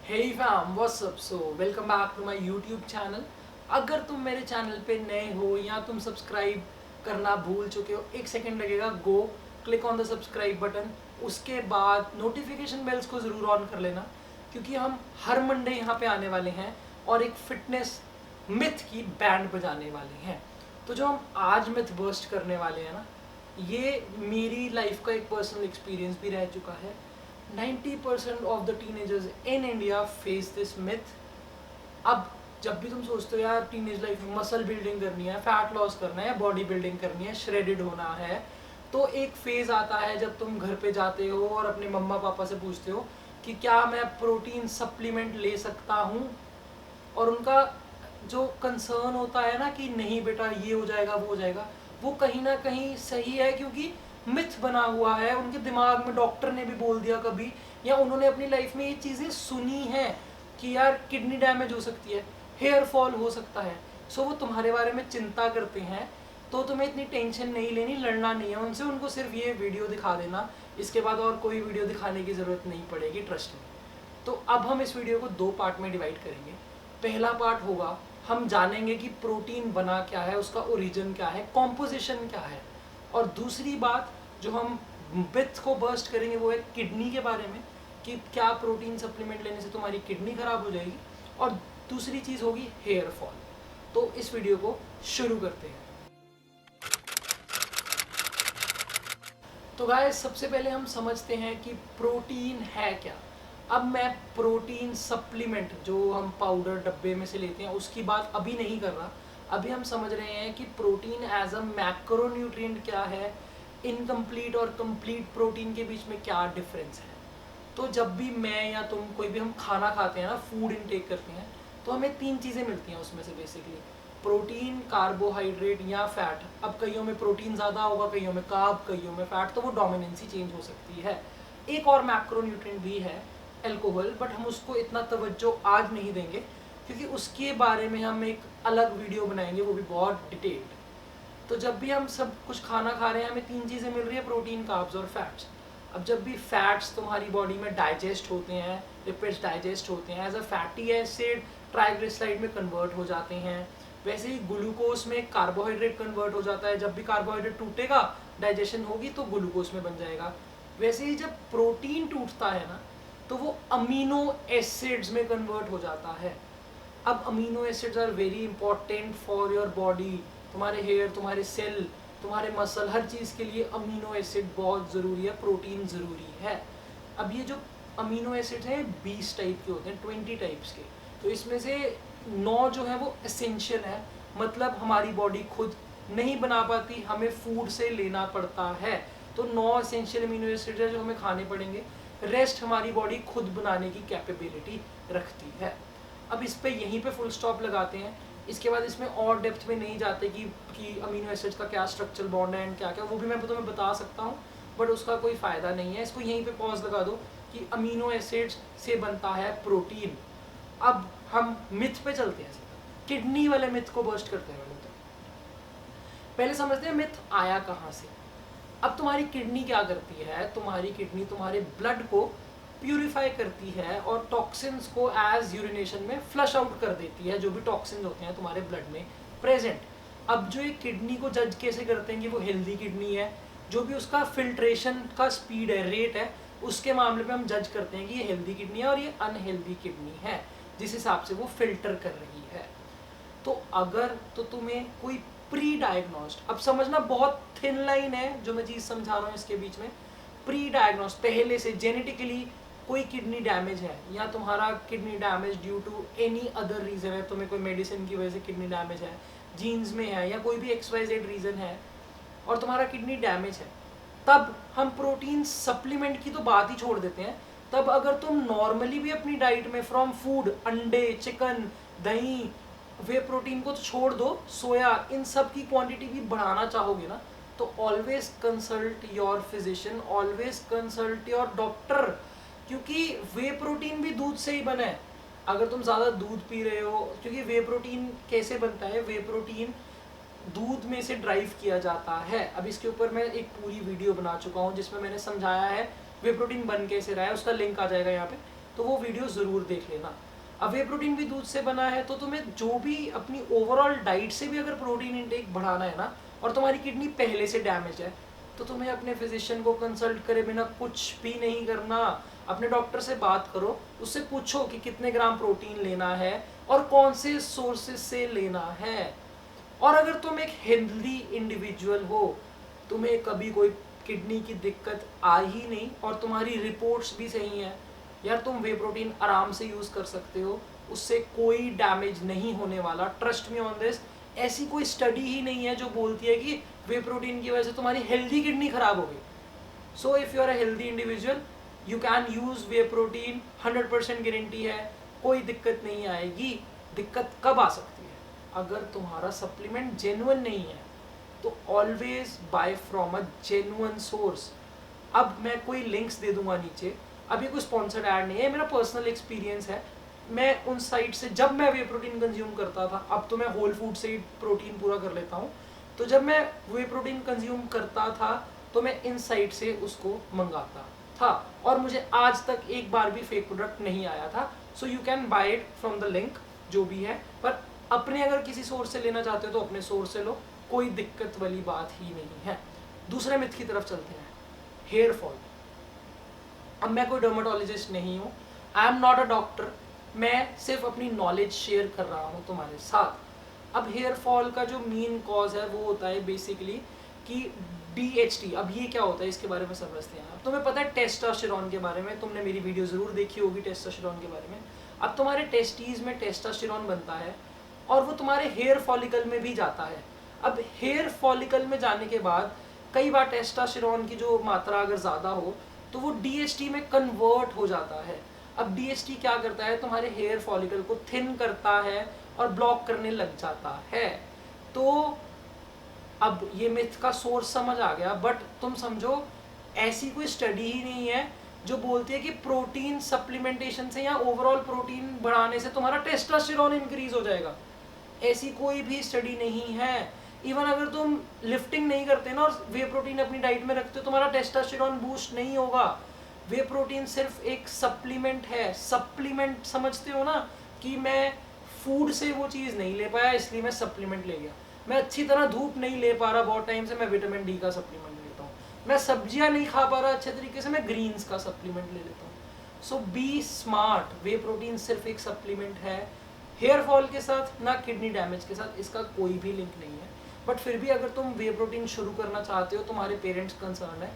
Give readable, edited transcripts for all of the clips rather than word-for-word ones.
Hey fam, what's up? So welcome back to my YouTube channel. अगर तुम मेरे channel पे नए हो या तुम सब्सक्राइब करना भूल चुके हो, एक सेकेंड लगेगा, go click on the subscribe button. उसके बाद नोटिफिकेशन बेल्स को ज़रूर ऑन कर लेना, क्योंकि हम हर मंडे यहाँ पे आने वाले हैं और एक फिटनेस मिथ की बैंड बजाने वाले हैं। तो जो हम आज मिथ बर्स्ट करने वाले हैं ना, ये मेरी लाइफ का एक पर्सनल एक्सपीरियंस भी रह चुका है। 90% of the teenagers in India face this myth. अब जब भी तुम सोचते हो यार टीनेज लाइफ में मसल बिल्डिंग करनी है, फैट लॉस करना है, बॉडी बिल्डिंग करनी है, श्रेडेड होना है, तो एक फेज आता है जब तुम घर पे जाते हो और अपने मम्मा पापा से पूछते हो कि क्या मैं प्रोटीन सप्लीमेंट ले सकता हूँ। और उनका जो कंसर्न होता है ना कि नहीं बेटा ये हो जाएगा वो हो जाएगा, वो कहीं ना कहीं सही है, क्योंकि मिथ बना हुआ है उनके दिमाग में। डॉक्टर ने भी बोल दिया कभी, या उन्होंने अपनी लाइफ में ये चीज़ें सुनी हैं कि यार किडनी डैमेज हो सकती है, हेयर फॉल हो सकता है। सो वो तुम्हारे बारे में चिंता करते हैं। तो तुम्हें इतनी टेंशन नहीं लेनी, लड़ना नहीं है उनसे, उनको सिर्फ ये वीडियो दिखा देना। इसके बाद और कोई वीडियो दिखाने की ज़रूरत नहीं पड़ेगी, ट्रस्ट में। तो अब हम इस वीडियो को दो पार्ट में डिवाइड करेंगे। पहला पार्ट होगा, हम जानेंगे कि प्रोटीन बना क्या है, उसका ओरिजिन क्या है, कॉम्पोजिशन क्या है। और दूसरी बात जो हम मिथ को बर्स्ट करेंगे वो है किडनी के बारे में, कि क्या प्रोटीन सप्लीमेंट लेने से तुम्हारी किडनी खराब हो जाएगी। और दूसरी चीज़ होगी हेयर फॉल। तो इस वीडियो को शुरू करते हैं। तो गाइस, सबसे पहले हम समझते हैं कि प्रोटीन है क्या। अब मैं प्रोटीन सप्लीमेंट जो हम पाउडर डब्बे में से लेते हैं उसकी बात अभी नहीं कर रहा। अभी हम समझ रहे हैं कि प्रोटीन एज अ मैक्रोन्यूट्रिएंट क्या है, इनकम्प्लीट और कंप्लीट प्रोटीन के बीच में क्या डिफरेंस है। तो जब भी मैं या तुम कोई भी हम खाना खाते हैं ना, फूड इनटेक करते हैं, तो हमें तीन चीज़ें मिलती हैं उसमें से बेसिकली, प्रोटीन, कार्बोहाइड्रेट या फैट। अब कईयों में प्रोटीन ज़्यादा होगा, कईयों में कार्ब, कईयों में फैट, तो वो डोमिनेंसी चेंज हो सकती है। एक और मैक्रोन्यूट्रिएंट भी है, अल्कोहल, बट हम उसको इतना तवज्जो आज नहीं देंगे, क्योंकि उसके बारे में हम एक अलग वीडियो बनाएंगे, वो भी बहुत डिटेल्ड। तो जब भी हम सब कुछ खाना खा रहे हैं, हमें तीन चीज़ें मिल रही है, प्रोटीन, कार्ब्स और फैट्स। अब जब भी फैट्स तुम्हारी बॉडी में डाइजेस्ट होते हैं, लिपिड्स डाइजेस्ट होते हैं, as a fatty acid triglyceride में कन्वर्ट हो जाते हैं। वैसे ही ग्लूकोज में कार्बोहाइड्रेट कन्वर्ट हो जाता है, जब भी कार्बोहाइड्रेट टूटेगा, डाइजेशन होगी तो ग्लूकोज में बन जाएगा। वैसे ही जब प्रोटीन टूटता है ना, तो वो अमीनो एसिड्स में कन्वर्ट हो जाता है। अब amino acids are very important for your body. तुम्हारे हेयर, तुम्हारे सेल, तुम्हारे मसल, हर चीज़ के लिए अमीनो एसिड बहुत ज़रूरी है, प्रोटीन ज़रूरी है। अब ये जो अमीनो एसिड्स हैं 20 टाइप के होते हैं, 20 टाइप्स के। तो इसमें से 9 जो है वो एसेंशियल है, मतलब हमारी बॉडी खुद नहीं बना पाती, हमें फूड से लेना पड़ता है। तो 9 एसेंशियल अमीनो एसिड्स है जो हमें खाने पड़ेंगे। रेस्ट हमारी बॉडी खुद बनाने की कैपेबिलिटी रखती है। अब इस पे यहीं पे फुल स्टॉप लगाते हैं। इसके बाद इसमें और डेप्थ में नहीं जाते कि अमीनो एसिड्स का क्या स्ट्रक्चरल बॉन्ड है एंड क्या क्या, वो भी मैं तुम्हें बता सकता हूँ, बट उसका कोई फ़ायदा नहीं है। इसको यहीं पे पॉज लगा दो कि अमीनो एसिड्स से बनता है प्रोटीन। अब हम मिथ पे चलते हैं, किडनी वाले मिथ को बर्स्ट करते हैं। पहले समझते हैं मिथ आया कहाँ से। अब तुम्हारी किडनी क्या करती है, तुम्हारी किडनी तुम्हारे ब्लड को प्यूरिफाई करती है और टॉक्सिन्स को एज यूरिनेशन में फ्लश आउट कर देती है, जो भी टॉक्सिन्स होते हैं तुम्हारे ब्लड में प्रेजेंट। अब जो एक किडनी को जज कैसे करते हैं कि वो हेल्दी किडनी है, जो भी उसका फिल्ट्रेशन का स्पीड है, रेट है, उसके मामले में हम जज करते हैं कि ये हेल्दी किडनी है और ये अनहेल्दी किडनी है, जिस हिसाब से वो फिल्टर कर रही है। तो अगर तो तुम्हें कोई प्री डायग्नोस्ड, अब समझना बहुत थिन लाइन है जो मैं चीज़ समझा रहा हूँ इसके बीच में। प्री डायग्नोस्ड, पहले से जेनेटिकली कोई किडनी डैमेज है, या तुम्हारा kidney damage due to any other reason है, तुम्हें कोई मेडिसिन की वजह से किडनी डैमेज है, जीन्स में है, या कोई भी XYZ रीज़न है, और तुम्हारा किडनी डैमेज है, तब हम प्रोटीन सप्लीमेंट की तो बात ही छोड़ देते हैं। तब अगर तुम नॉर्मली भी अपनी डाइट में फ्रॉम फूड, अंडे, चिकन, दही, वे प्रोटीन को तो छोड़ दो, सोया, इन सब की क्वांटिटी भी बढ़ाना चाहोगे ना, तो always consult your physician, always consult your doctor, क्योंकि वे प्रोटीन भी दूध से ही बना है। अगर तुम ज़्यादा दूध पी रहे हो, क्योंकि वे प्रोटीन कैसे बनता है, वे प्रोटीन दूध में से ड्राइव किया जाता है। अब इसके ऊपर मैं एक पूरी वीडियो बना चुका हूँ जिसमें मैंने समझाया है वे प्रोटीन बन कैसे रहा है, उसका लिंक आ जाएगा यहाँ पे, तो वो वीडियो ज़रूर देख लेना। अब वे प्रोटीन भी दूध से बना है, तो तुम्हें जो भी अपनी ओवरऑल डाइट से भी अगर प्रोटीन इंटेक बढ़ाना है ना, और तुम्हारी किडनी पहले से डैमेज है, तो तुम्हें अपने फिजिशियन को कंसल्ट करे बिना कुछ भी नहीं करना। अपने डॉक्टर से बात करो, उससे पूछो कि कितने ग्राम प्रोटीन लेना है और कौन से सोर्सेज से लेना है। और अगर तुम एक हेल्दी इंडिविजुअल हो, तुम्हें कभी कोई किडनी की दिक्कत आ ही नहीं और तुम्हारी रिपोर्ट्स भी सही हैं, यार तुम वे प्रोटीन आराम से यूज़ कर सकते हो, उससे कोई डैमेज नहीं होने वाला। Trust me on this. ऐसी कोई स्टडी ही नहीं है जो बोलती है कि वे प्रोटीन की वजह से तुम्हारी हेल्दी किडनी खराब हो गई। So if you are a healthy individual, you can use whey protein, 100% guarantee है, कोई दिक्कत नहीं आएगी। दिक्कत कब आ सकती है? अगर तुम्हारा सप्लीमेंट जेन्युइन नहीं है, तो always buy from a genuine source. अब मैं कोई लिंक्स दे दूंगा नीचे, अभी कोई स्पॉन्सर्ड ऐड नहीं है, मेरा पर्सनल एक्सपीरियंस है। मैं उन साइट से, जब मैं वे प्रोटीन कंज्यूम करता था, अब तो मैं होल फूड से ही प्रोटीन पूरा कर लेता हूँ, तो जब मैं वे प्रोटीन कंज्यूम करता था तो मैं इन साइट से उसको मंगाता था, और मुझे आज तक एक बार भी फेक प्रोडक्ट नहीं आया था। So you can buy it from the link जो भी है, पर अपने अगर किसी सोर्स से लेना चाहते हो तो अपने सोर्स से लो, कोई दिक्कत वाली बात ही नहीं है। दूसरे मिथ की तरफ चलते हैं, हेयर फॉल। अब मैं कोई डर्माटोलॉजिस्ट नहीं हूँ, I am not a doctor, मैं सिर्फ अपनी नॉलेज शेयर कर रहा हूँ तुम्हारे साथ। अब हेयर फॉल का जो मेन कॉज है वो होता है बेसिकली कि DHT। अब ये क्या होता है इसके बारे में समझते हैं। अब तुम्हें पता है टेस्टोस्टेरोन के बारे में, तुमने मेरी वीडियो ज़रूर देखी होगी टेस्टोस्टेरोन के बारे में। अब तुम्हारे टेस्टीज में टेस्टोस्टेरोन बनता है और वो तुम्हारे हेयर फॉलिकल में भी जाता है। अब हेयर फॉलिकल में जाने के बाद कई बार टेस्टोस्टेरोन की जो मात्रा अगर ज़्यादा हो तो वो DHT में कन्वर्ट हो जाता है। अब DHT क्या करता है, तुम्हारे हेयर फॉलिकल को थिन करता है और ब्लॉक करने लग जाता है। तो अब ये मिथ का सोर्स समझ आ गया, बट तुम समझो ऐसी कोई स्टडी ही नहीं है जो बोलती है कि प्रोटीन सप्लीमेंटेशन से या ओवरऑल प्रोटीन बढ़ाने से तुम्हारा टेस्टोस्टेरोन इंक्रीज हो जाएगा। ऐसी कोई भी स्टडी नहीं है। इवन अगर तुम लिफ्टिंग नहीं करते ना और वे प्रोटीन अपनी डाइट में रखते हो, तुम्हारा टेस्टोस्टेरोन बूस्ट नहीं होगा। वे प्रोटीन सिर्फ एक सप्लीमेंट है। सप्लीमेंट समझते हो ना, कि मैं फूड से वो चीज़ नहीं ले पाया इसलिए मैं सप्लीमेंट ले गया। मैं अच्छी तरह धूप नहीं ले पा रहा बहुत टाइम से, मैं विटामिन D का सप्लीमेंट लेता हूँ। मैं सब्जियाँ नहीं खा पा रहा अच्छे तरीके से, मैं ग्रीन्स का सप्लीमेंट ले लेता हूँ। सो बी स्मार्ट। वे प्रोटीन सिर्फ एक सप्लीमेंट है, हेयर फॉल के साथ ना किडनी डैमेज के साथ इसका कोई भी लिंक नहीं है। बट फिर भी अगर तुम वे प्रोटीन शुरू करना चाहते हो, तुम्हारे पेरेंट्स कंसर्न है,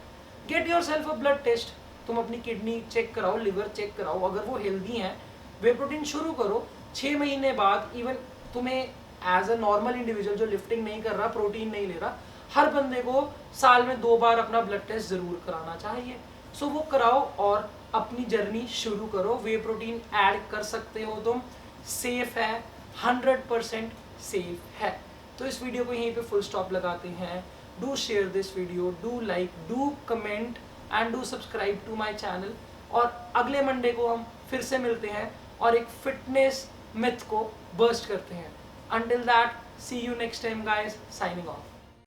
get yourself a blood test. तुम अपनी किडनी चेक कराओ, लिवर चेक कराओ, अगर वो हेल्दी हैं वे प्रोटीन शुरू करो। 6 महीने बाद इवन तुम्हें एज अ नॉर्मल इंडिविजुअल जो लिफ्टिंग नहीं कर रहा, प्रोटीन नहीं ले रहा, हर बंदे को साल में 2 बार अपना ब्लड टेस्ट ज़रूर कराना चाहिए। सो वो कराओ और अपनी जर्नी शुरू करो। वे प्रोटीन ऐड कर सकते हो तुम, सेफ है, 100% सेफ है। तो इस वीडियो को यहीं पे फुल स्टॉप लगाते हैं। Do share this video, do like, do comment and do subscribe to my channel. और अगले मंडे को हम फिर से मिलते हैं और एक फिटनेस मिथ को बर्स्ट करते हैं। Until that, see you next time guys, signing off.